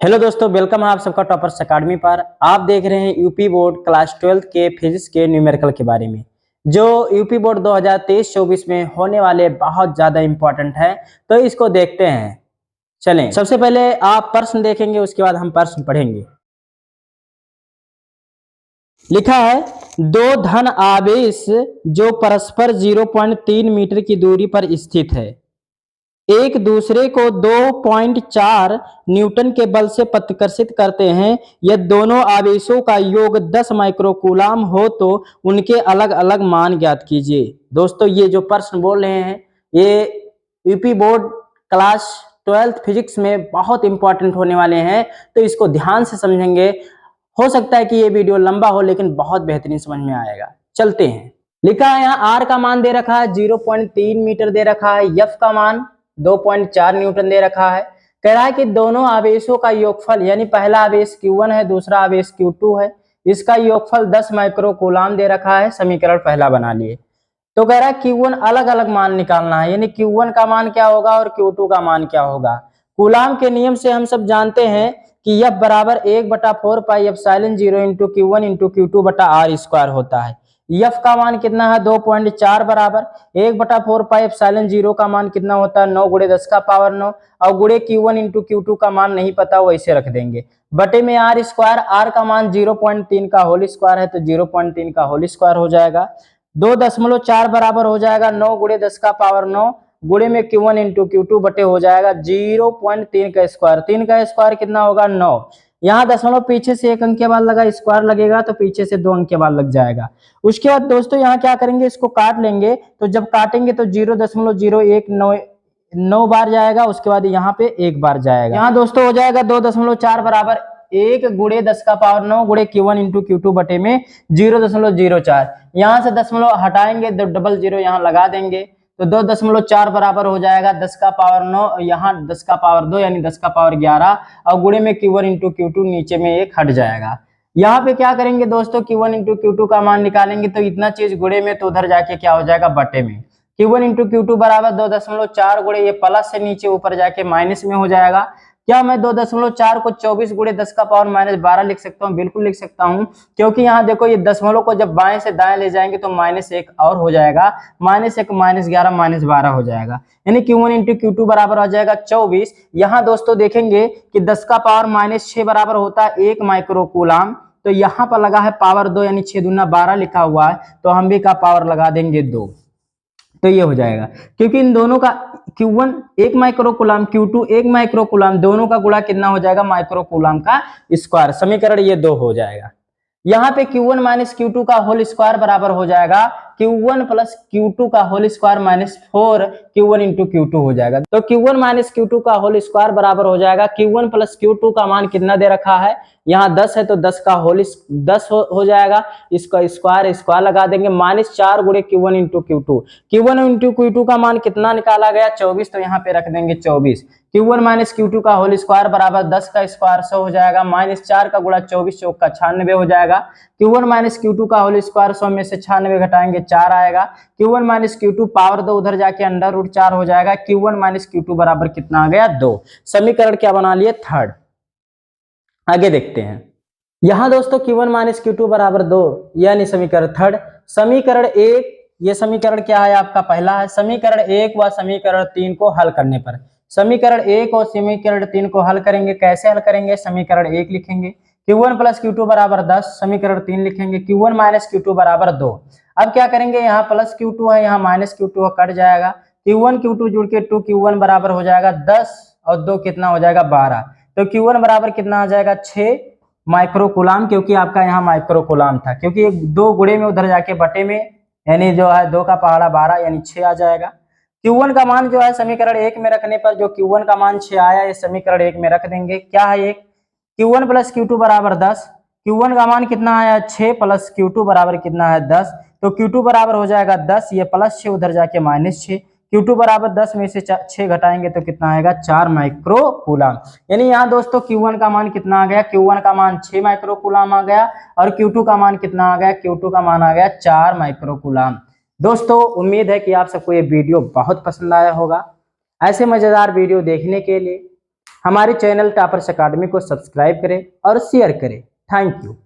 Hello दोस्तों, welcome है आप सबका टॉपर्स अकेडमी पर। आप देख रहे हैं यूपी बोर्ड क्लास 12 के फिजिक्स के न्यूमेरिकल के बारे में, जो यूपी बोर्ड 2023-24 में होने वाले बहुत ज़्यादा इम्पोर्टेंट है। तो इसको देखते हैं। चलें, सबसे पहले आप प्रश्न देखेंगे, उसके बाद हम प्रश्न पढ़ेंगे। लिखा है, दो धन आवेश जो परस्पर 0.3 मीटर की दूरी पर स्थित है, एक दूसरे को 2.4 न्यूटन के बल से प्रतिकर्षित करते हैं। यदि दोनों आवेशों का योग 10 माइक्रोकूलाम हो तो उनके अलग अलग मान ज्ञात कीजिए। दोस्तों, ये जो प्रश्न बोल रहे हैं ये यूपी बोर्ड क्लास 12 फिजिक्स में बहुत इंपॉर्टेंट होने वाले हैं, तो इसको ध्यान से समझेंगे। हो सकता है कि ये वीडियो लंबा हो, लेकिन बहुत बेहतरीन समझ में आएगा। चलते हैं। लिखा है यहाँ आर का मान दे रखा है 0.3 मीटर दे रखा है, एफ का मान 2.4 न्यूटन दे रखा है। कह रहा है कि दोनों आवेशों का योगफल, यानी पहला आवेश Q1 है, दूसरा आवेश Q2 है, इसका योगफल 10 माइक्रोकूलाम दे रखा है। समीकरण पहला बना लिए। तो कह रहा है Q1 अलग अलग मान निकालना है, यानी Q1 का मान क्या होगा और Q2 का मान क्या होगा। कूलाम के नियम से हम सब जानते हैं कि F बराबर 1/4 pi epsilon 0 into Q1 into Q2 बटा R स्क्वायर होता है। F का मान कितना है 2.4 बराबर 1/4 पाई एप्सिलॉन 0 का मान कितना होता है 9 गुणे 10 का पावर 9, और गुणे Q1 इंटू Q2 का मान नहीं पता, वैसे रख देंगे। बटे में R स्क्वायर, R का मान 0.3 का होल स्क्वायर है, तो 0.3 का होल स्क्वायर हो जाएगा। 2.4 बराबर हो जाएगा 9 गुणे 10 का पावर 9, गुणे में Q1 इंटू Q2 बटे हो जाएगा 0.3 का स्क्वायर। 3 का स्क्वायर कितना होगा 9। यहाँ दशमलव पीछे से एक अंक के बाद लगा, स्क्वायर लगेगा तो पीछे से 2 अंक के बाद लग जाएगा। उसके बाद दोस्तों यहाँ क्या करेंगे, इसको काट लेंगे। तो जब काटेंगे तो 0.019 बार जाएगा, उसके बाद यहाँ पे 1 बार जाएगा। यहाँ दोस्तों हो जाएगा 2.4 बराबर 1 गुणे 10 का पावर 9 गुणे Q1 इंटू Q2 बटे में 0.04। यहाँ से दशमलव हटाएंगे तो डबल 0 यहाँ लगा देंगे, तो 2.4 बराबर हो जाएगा 10 का पावर 9, यहाँ 10 का पावर 2 यानी 10 का पावर 11, और गुणे में Q1 इंटू Q2 नीचे में 1 हट जाएगा। यहाँ पे क्या करेंगे दोस्तों, Q1 इंटू Q2 का मान निकालेंगे, तो इतना चीज गुणे में, तो उधर जाके क्या हो जाएगा बटे में। Q1 इंटू Q2 बराबर 2.4 गुणे, ये प्लस से नीचे ऊपर जाके माइनस में हो जाएगा। क्या मैं 2.4 को 24 गुणे 10 का पावर -12 लिख सकता हूँ? बिल्कुल लिख सकता हूँ, क्योंकि यहाँ देखो ये दशमलव को जब बाएं से दाएं ले जाएंगे तो -1 और हो जाएगा, -1 -11 -12 हो जाएगा, यानी Q1 इंटू Q2 बराबर हो जाएगा 24। यहाँ दोस्तों देखेंगे कि 10 का पावर -6 बराबर होता है 1 माइक्रोकूलाम, तो यहाँ पर लगा है पावर 2, यानी 6 दूना 12 लिखा हुआ है, तो हम भी का पावर लगा देंगे 2, तो ये हो जाएगा। क्योंकि इन दोनों का Q1 1 माइक्रोकूलाम, Q2 1 माइक्रोकूलाम, दोनों का गुणा कितना हो जाएगा माइक्रोकूलाम का स्क्वायर। समीकरण ये 2 हो जाएगा। यहाँ पे Q1 माइनस Q2 का होल स्क्वायर बराबर हो जाएगा Q1 प्लस Q2 का whole square -4 Q1 into Q2 हो जाएगा। तो Q1 माइनस Q2 का होल स्क्वायर बराबर हो जाएगा Q1 प्लस Q2 का मान कितना दे रखा है, यहाँ 10 है तो 10 का होल 10 हो जाएगा, इसका स्क्वायर लगा देंगे, -4 गुणे Q1 into Q2। Q1 into Q2 का मान कितना निकाला गया 24, तो यहाँ पे रख देंगे 24। Q1 माइनस Q2 का होल स्क्वायर बराबर 10 का स्क्वायर 100 हो जाएगा, -4 का गुणा 24 चौक का 96 हो जाएगा। Q1 माइनस Q2 का होल स्क्वायर 100 में से 96 घटाएंगे 4 आएगा। Q1 माइनस Q2 पावर 2 उधर जाके √4 हो जाएगा। Q1 माइनस Q2 बराबर कितना आ गया 2। समीकरण क्या बना लिए थर्ड। आगे देखते हैं। यहाँ दोस्तों Q1 माइनस Q2 बराबर 2, यानी समीकरण थर्ड। समीकरण 1, ये समीकरण क्या है आपका पहला है। समीकरण 1 व समीकरण 3 को हल करने पर, समीकरण 1 और समीकरण 3 को हल करेंगे। कैसे हल करेंगे, समीकरण 1 लिखेंगे Q1 प्लस Q2 बराबर 10, समीकरण 3 लिखेंगे Q1 माइनस Q2 बराबर 2। अब क्या करेंगे, यहाँ प्लस Q2 है, यहाँ माइनस Q2 है, कट जाएगा। Q1 Q2 जुड़ के 2Q1 बराबर हो जाएगा 10 और 2 कितना हो जाएगा 12, तो Q1 बराबर कितना आ जाएगा 6 माइक्रोकूलाम, क्योंकि आपका यहाँ माइक्रोकूलाम था, क्योंकि 2 गुणे में उधर जाके बटे में, यानी जो है 2 का पहाड़ा 12 यानी 6 आ जाएगा। Q1 का मान जो है समीकरण 1 में रखने पर जो Q1 का मान 6 आया, ये समीकरण 1 में रख देंगे। क्या है एक Q1 प्लस Q2 बराबर 10, Q1 का मान कितना आया 6 प्लस Q2 बराबर कितना है 10, तो Q2 बराबर हो जाएगा 10, ये प्लस 6 उधर जाके -6, Q2 बराबर 10 में से 6 घटाएंगे तो कितना आएगा 4 माइक्रोकूलाम। यानी यहाँ दोस्तों Q1 का मान कितना आ गया, Q1 का मान 6 माइक्रोकूलाम आ गया, और Q2 का मान कितना आ गया, Q2 का मान आ गया 4 माइक्रोकूलाम। दोस्तों उम्मीद है कि आप सबको ये वीडियो बहुत पसंद आया होगा। ऐसे मजेदार वीडियो देखने के लिए हमारे चैनल टॉपर्स अकेडमी को सब्सक्राइब करें और शेयर करें। Thank you.